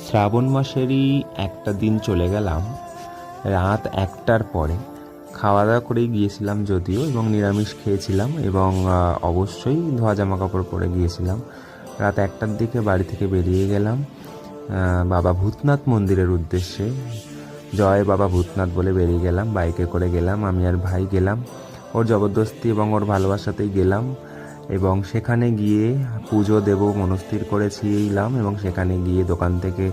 শ্রাবণ মাসেরই একটা দিন চলে গেলাম রাত 1টার পরে। খাওয়া দাওয়া করেই গিয়েছিলাম যদিও, এবং নিরামিষ খেয়েছিলাম, এবং অবশ্যই ধোয়া জামা কাপড় পরে গিয়েছিলাম। রাত 1টার দিকে বাড়ি থেকে বেরিয়ে গেলাম বাবা ভূতনাথ মন্দিরের উদ্দেশ্যে। জয় বাবা ভূতনাথ বলে বেরিয়ে গেলাম, বাইকে করে গেলাম, আমি আর ভাই গেলাম। ওর জবরদস্তি এবং ওর ভালোবাসাতেই গেলাম, এবং সেখানে গিয়ে পুজো দেব মনস্থির করেছিলাম, এবং সেখানে গিয়ে দোকান থেকে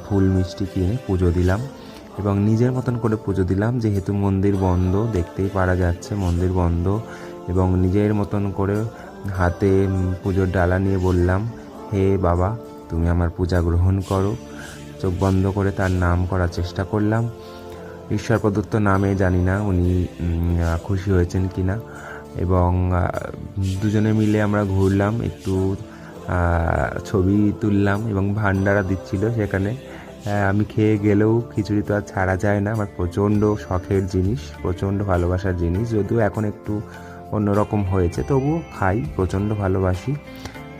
ফুল মিষ্টি কিনে পুজো দিলাম, এবং নিজের মতন করে পুজো দিলাম। যেহেতু মন্দির বন্ধ, দেখতেই পারা যাচ্ছে মন্দির বন্ধ, এবং নিজের মতন করে হাতে পুজোর ডালা নিয়ে বললাম, হে বাবা, তুমি আমার পূজা গ্রহণ করো। চোখ বন্ধ করে তার নাম করার চেষ্টা করলাম। ঈশ্বর প্রদত্ত নামে জানি না উনি খুশি হয়েছেন কিনা। এবং দুজনে মিলে আমরা ঘুরলাম, একটু ছবি তুললাম, এবং ভান্ডারা দিচ্ছিল সেখানে। আমি খেয়ে গেলেও খিচুড়ি তো আর ছাড়া যায় না, আমার প্রচণ্ড শখের জিনিস, প্রচণ্ড ভালোবাসার জিনিস। যদিও এখন একটু অন্যরকম হয়েছে, তবুও খাই, প্রচণ্ড ভালোবাসি।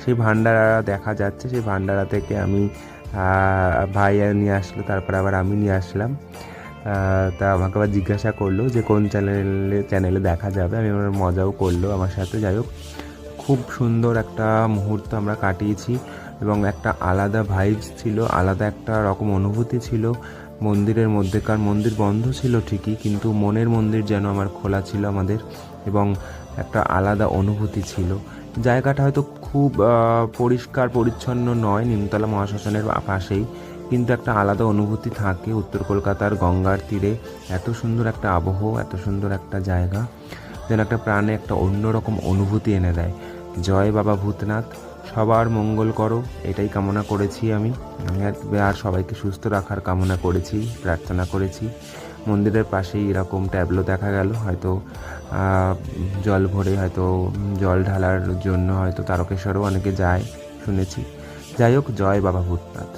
সেই ভান্ডারা দেখা যাচ্ছে, সেই ভান্ডারা থেকে আমি ভাই নিয়ে আসলো, তারপর আবার আমি নিয়ে আসলাম। তা আমাকে আবার জিজ্ঞাসা করলো যে কোন চ্যানেলে দেখা যাবে। আমি আমার মজাও করলো আমার সাথে। যাই হোক, খুব সুন্দর একটা মুহূর্ত আমরা কাটিয়েছি, এবং একটা আলাদা ভাইবস ছিল, আলাদা একটা রকম অনুভূতি ছিল মন্দিরের মধ্যেকার। মন্দির বন্ধ ছিল ঠিকই, কিন্তু মনের মন্দির যেন আমার খোলা ছিল আমাদের, এবং একটা আলাদা অনুভূতি ছিল। জায়গাটা হয়তো খুব পরিষ্কার পরিচ্ছন্ন নয়, নিমতলা মহাশ্মশানের পাশেই, কিন্তু একটা আলাদা অনুভূতি থাকে। উত্তর কলকাতার গঙ্গার তীরে এত সুন্দর একটা আবহ, এত সুন্দর একটা জায়গা, যেন একটা প্রাণে একটা অন্যরকম অনুভূতি এনে দেয়। জয় বাবা ভূতনাথ, সবার মঙ্গল করো, এটাই কামনা করেছি আমি। আর সবাইকে সুস্থ রাখার কামনা করেছি, প্রার্থনা করেছি। মন্দিরের পাশেই এরকম ট্যাবলো দেখা গেল, হয়তো জল ভরে, হয়তো জল ঢালার জন্য হয়তো তারকেশ্বরেও অনেকে যায় শুনেছি। যাই হোক, জয় বাবা ভূতনাথ।